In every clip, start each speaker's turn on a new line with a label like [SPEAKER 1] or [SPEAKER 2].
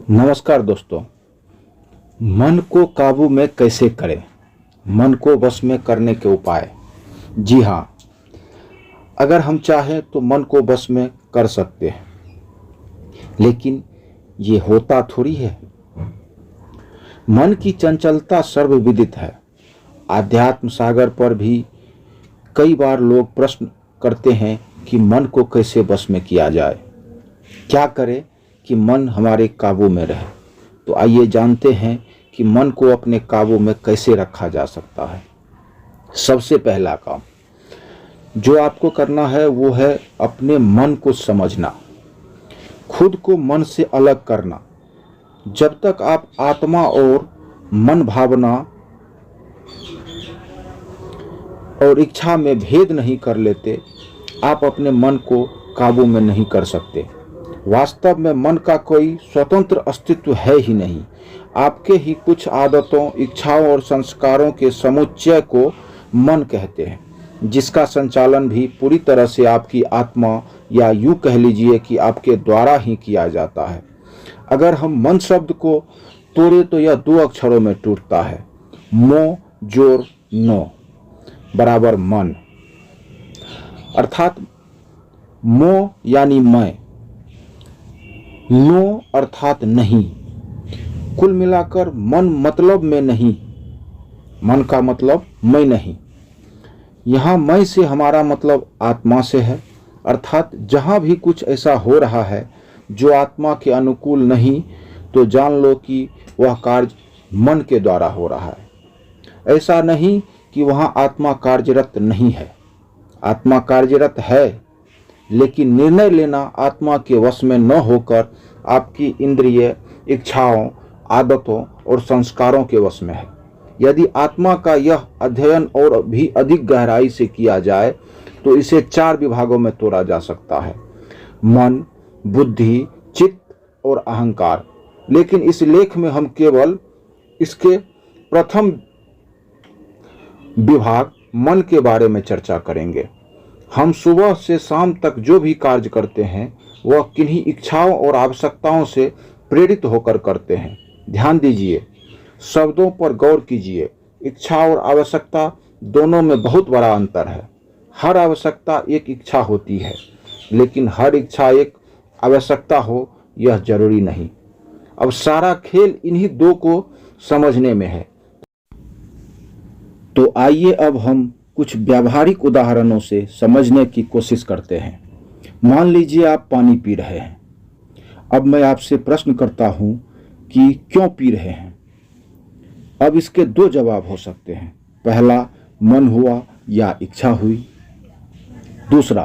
[SPEAKER 1] नमस्कार दोस्तों। मन को काबू में कैसे करें, मन को वश में करने के उपाय। जी हाँ, अगर हम चाहें तो मन को वश में कर सकते हैं, लेकिन ये होता थोड़ी है। मन की चंचलता सर्वविदित है। आध्यात्म सागर पर भी कई बार लोग प्रश्न करते हैं कि मन को कैसे वश में किया जाए, क्या करें कि मन हमारे काबू में रहे। तो आइए जानते हैं कि मन को अपने काबू में कैसे रखा जा सकता है। सबसे पहला काम जो आपको करना है वो है अपने मन को समझना, खुद को मन से अलग करना। जब तक आप आत्मा और मन, भावना और इच्छा में भेद नहीं कर लेते, आप अपने मन को काबू में नहीं कर सकते। वास्तव में मन का कोई स्वतंत्र अस्तित्व है ही नहीं। आपके ही कुछ आदतों, इच्छाओं और संस्कारों के समुच्चय को मन कहते हैं, जिसका संचालन भी पूरी तरह से आपकी आत्मा या यूं कह लीजिए कि आपके द्वारा ही किया जाता है। अगर हम मन शब्द को तोड़े तो यह दो अक्षरों में टूटता है, मो जोर नो बराबर मन। अर्थात मो यानी मैं, नो अर्थात नहीं। कुल मिलाकर मन मतलब में नहीं, मन का मतलब मैं नहीं। यहाँ मैं से हमारा मतलब आत्मा से है। अर्थात जहाँ भी कुछ ऐसा हो रहा है जो आत्मा के अनुकूल नहीं, तो जान लो कि वह कार्य मन के द्वारा हो रहा है। ऐसा नहीं कि वहाँ आत्मा कार्यरत नहीं है, आत्मा कार्यरत है, लेकिन निर्णय लेना आत्मा के वश में न होकर आपकी इंद्रिय, इच्छाओं, आदतों और संस्कारों के वश में है। यदि आत्मा का यह अध्ययन और भी अधिक गहराई से किया जाए तो इसे 4 विभागों में तोड़ा जा सकता है: मन, बुद्धि, चित्त और अहंकार। लेकिन इस लेख में हम केवल इसके प्रथम विभाग मन के बारे में चर्चा करेंगे। हम सुबह से शाम तक जो भी कार्य करते हैं वह किन्हीं इच्छाओं और आवश्यकताओं से प्रेरित होकर करते हैं। ध्यान दीजिए, शब्दों पर गौर कीजिए। इच्छा और आवश्यकता दोनों में बहुत बड़ा अंतर है। हर आवश्यकता एक इच्छा होती है, लेकिन हर इच्छा एक आवश्यकता हो यह जरूरी नहीं। अब सारा खेल इन्हीं दो को समझने में है। तो आइए अब हम कुछ व्यावहारिक उदाहरणों से समझने की कोशिश करते हैं। मान लीजिए आप पानी पी रहे हैं। अब मैं आपसे प्रश्न करता हूं कि क्यों पी रहे हैं। अब इसके 2 जवाब हो सकते हैं। पहला, मन हुआ या इच्छा हुई। दूसरा,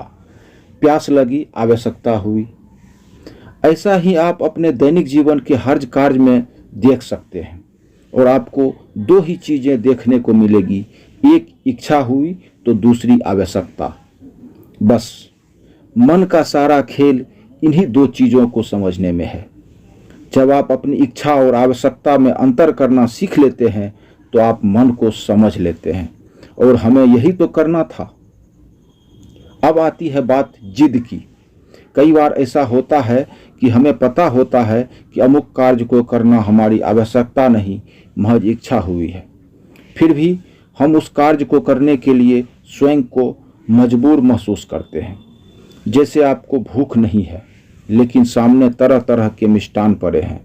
[SPEAKER 1] प्यास लगी, आवश्यकता हुई। ऐसा ही आप अपने दैनिक जीवन के हर कार्य में देख सकते हैं और आपको 2 ही चीजें देखने को मिलेगी, एक इच्छा हुई तो दूसरी आवश्यकता। बस मन का सारा खेल इन्हीं 2 चीजों को समझने में है। जब आप अपनी इच्छा और आवश्यकता में अंतर करना सीख लेते हैं तो आप मन को समझ लेते हैं, और हमें यही तो करना था। अब आती है बात जिद की। कई बार ऐसा होता है कि हमें पता होता है कि अमुक कार्य को करना हमारी आवश्यकता नहीं, महज इच्छा हुई है। फिर भी हम उस कार्य को करने के लिए स्वयं को मजबूर महसूस करते हैं। जैसे आपको भूख नहीं है, लेकिन सामने तरह तरह के मिष्टान पड़े हैं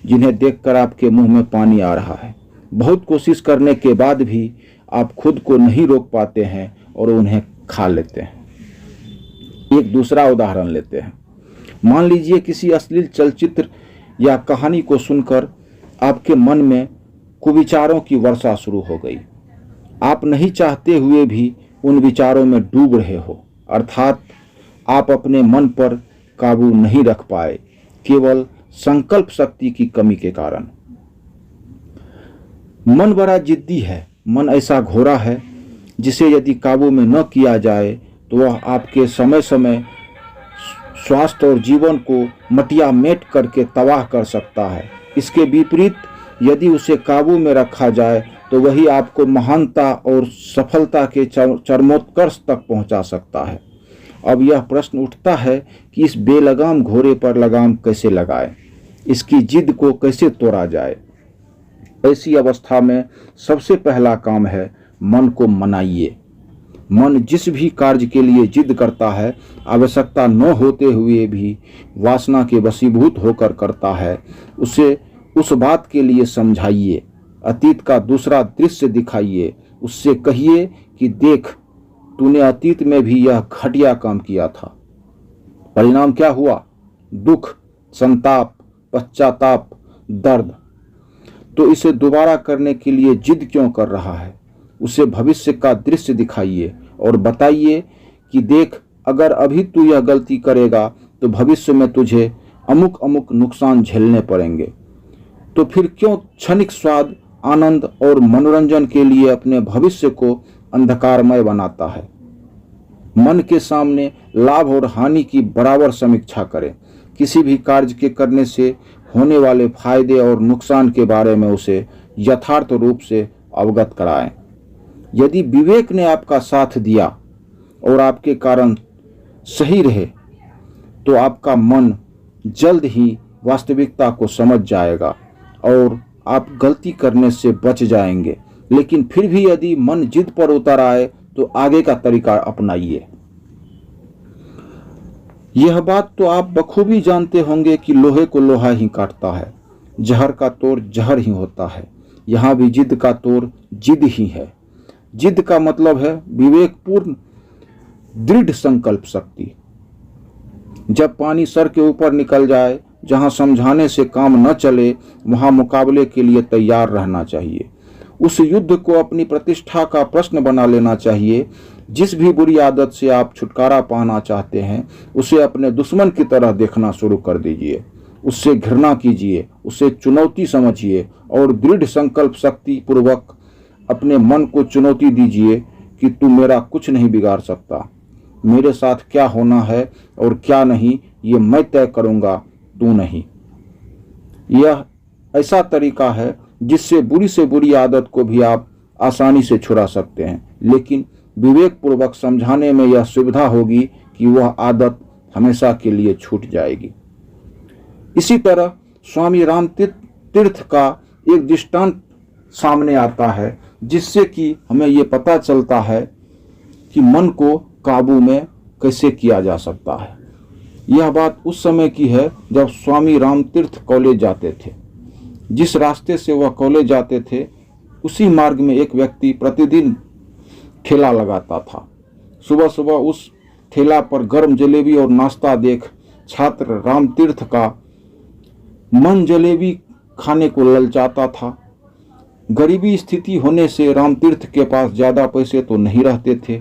[SPEAKER 1] जिन्हें देखकर आपके मुंह में पानी आ रहा है। बहुत कोशिश करने के बाद भी आप खुद को नहीं रोक पाते हैं और उन्हें खा लेते हैं। एक दूसरा उदाहरण लेते हैं। मान लीजिए किसी अश्लील चलचित्र या कहानी को सुनकर आपके मन में कुविचारों की वर्षा शुरू हो गई। आप नहीं चाहते हुए भी उन विचारों में डूब रहे हो। अर्थात आप अपने मन पर काबू नहीं रख पाए, केवल संकल्प शक्ति की कमी के कारण। मन बड़ा जिद्दी है। मन ऐसा घोड़ा है जिसे यदि काबू में न किया जाए तो वह आपके समय समय स्वास्थ्य और जीवन को मटिया मेट करके तबाह कर सकता है। इसके विपरीत यदि उसे काबू में रखा जाए तो वही आपको महानता और सफलता के चरमोत्कर्ष तक पहुंचा सकता है। अब यह प्रश्न उठता है कि इस बेलगाम घोड़े पर लगाम कैसे लगाएं। इसकी जिद को कैसे तोड़ा जाए। ऐसी अवस्था में सबसे पहला काम है मन को मनाइए। मन जिस भी कार्य के लिए जिद करता है, आवश्यकता न होते हुए भी वासना के वशीभूत होकर करता है, उसे उस बात के लिए समझाइए, अतीत का दूसरा दृश्य दिखाइए, उससे कहिए कि देख, तूने अतीत में भी यह घटिया काम किया था। परिणाम क्या हुआ? दुख, संताप, पश्चाताप, दर्द। तो इसे दोबारा करने के लिए जिद क्यों कर रहा है? उसे भविष्य का दृश्य दिखाइए और बताइए कि देख, अगर अभी तू यह गलती करेगा तो भविष्य में तुझे अमुक अमुक नुकसान झेलने पड़ेंगे। तो फिर क्यों क्षणिक स्वाद, आनंद और मनोरंजन के लिए अपने भविष्य को अंधकारमय बनाता है? मन के सामने लाभ और हानि की बराबर समीक्षा करें। किसी भी कार्य के करने से होने वाले फायदे और नुकसान के बारे में उसे यथार्थ रूप से अवगत कराएं। यदि विवेक ने आपका साथ दिया और आपके कारण सही रहे, तो आपका मन जल्द ही वास्तविकता को समझ जाएगा और आप गलती करने से बच जाएंगे। लेकिन फिर भी यदि मन जिद पर उतर आए तो आगे का तरीका अपनाइए। यह बात तो आप बखूबी जानते होंगे कि लोहे को लोहा ही काटता है, जहर का तोड़ जहर ही होता है। यहाँ भी जिद का तोड़ जिद ही है। जिद का मतलब है विवेकपूर्ण दृढ़ संकल्प शक्ति। जब पानी सर के ऊपर निकल जाए, जहां समझाने से काम न चले, वहां मुकाबले के लिए तैयार रहना चाहिए। उस युद्ध को अपनी प्रतिष्ठा का प्रश्न बना लेना चाहिए। जिस भी बुरी आदत से आप छुटकारा पाना चाहते हैं, उसे अपने दुश्मन की तरह देखना शुरू कर दीजिए। उससे घृणा कीजिए, उसे चुनौती समझिए और दृढ़ संकल्प शक्ति पूर्वक अपने मन को चुनौती दीजिए कि तू मेरा कुछ नहीं बिगाड़ सकता। मेरे साथ क्या होना है और क्या नहीं, ये मैं तय करूंगा, तू नहीं। यह ऐसा तरीका है जिससे बुरी से बुरी आदत को भी आप आसानी से छुड़ा सकते हैं, लेकिन विवेक पूर्वक समझाने में यह सुविधा होगी कि वह आदत हमेशा के लिए छूट जाएगी। इसी तरह स्वामी राम तीर्थ का एक दृष्टांत सामने आता है, जिससे कि हमें यह पता चलता है कि मन को काबू में कैसे किया जा सकता है। यह बात उस समय की है जब स्वामी राम तीर्थ कॉलेज जाते थे। जिस रास्ते से वह कॉलेज जाते थे, उसी मार्ग में एक व्यक्ति प्रतिदिन ठेला लगाता था। सुबह सुबह उस ठेला पर गर्म जलेबी और नाश्ता देख छात्र राम तीर्थ का मन जलेबी खाने को ललचाता था। गरीबी स्थिति होने से राम तीर्थ के पास ज्यादा पैसे तो नहीं रहते थे,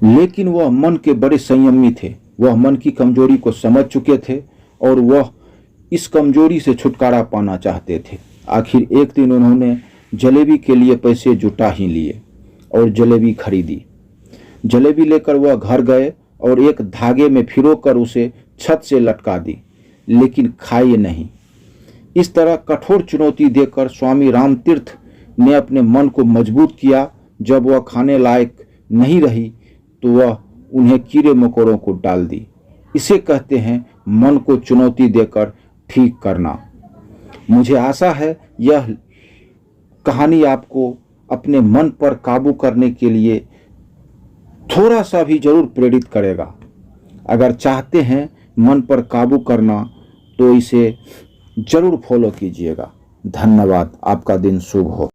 [SPEAKER 1] लेकिन वह मन के बड़े संयमी थे। वह मन की कमजोरी को समझ चुके थे और वह इस कमजोरी से छुटकारा पाना चाहते थे। आखिर एक दिन उन्होंने जलेबी के लिए पैसे जुटा ही लिए और जलेबी खरीदी। जलेबी लेकर वह घर गए और एक धागे में फिरोकर उसे छत से लटका दी, लेकिन खाई नहीं। इस तरह कठोर चुनौती देकर स्वामी राम तीर्थ ने अपने मन को मजबूत किया। जब वह खाने लायक नहीं रही तो वह उन्हें कीड़े मकोड़ों को डाल दी। इसे कहते हैं मन को चुनौती देकर ठीक करना। मुझे आशा है यह कहानी आपको अपने मन पर काबू करने के लिए थोड़ा सा भी जरूर प्रेरित करेगा। अगर चाहते हैं मन पर काबू करना तो इसे जरूर फॉलो कीजिएगा। धन्यवाद। आपका दिन शुभ हो।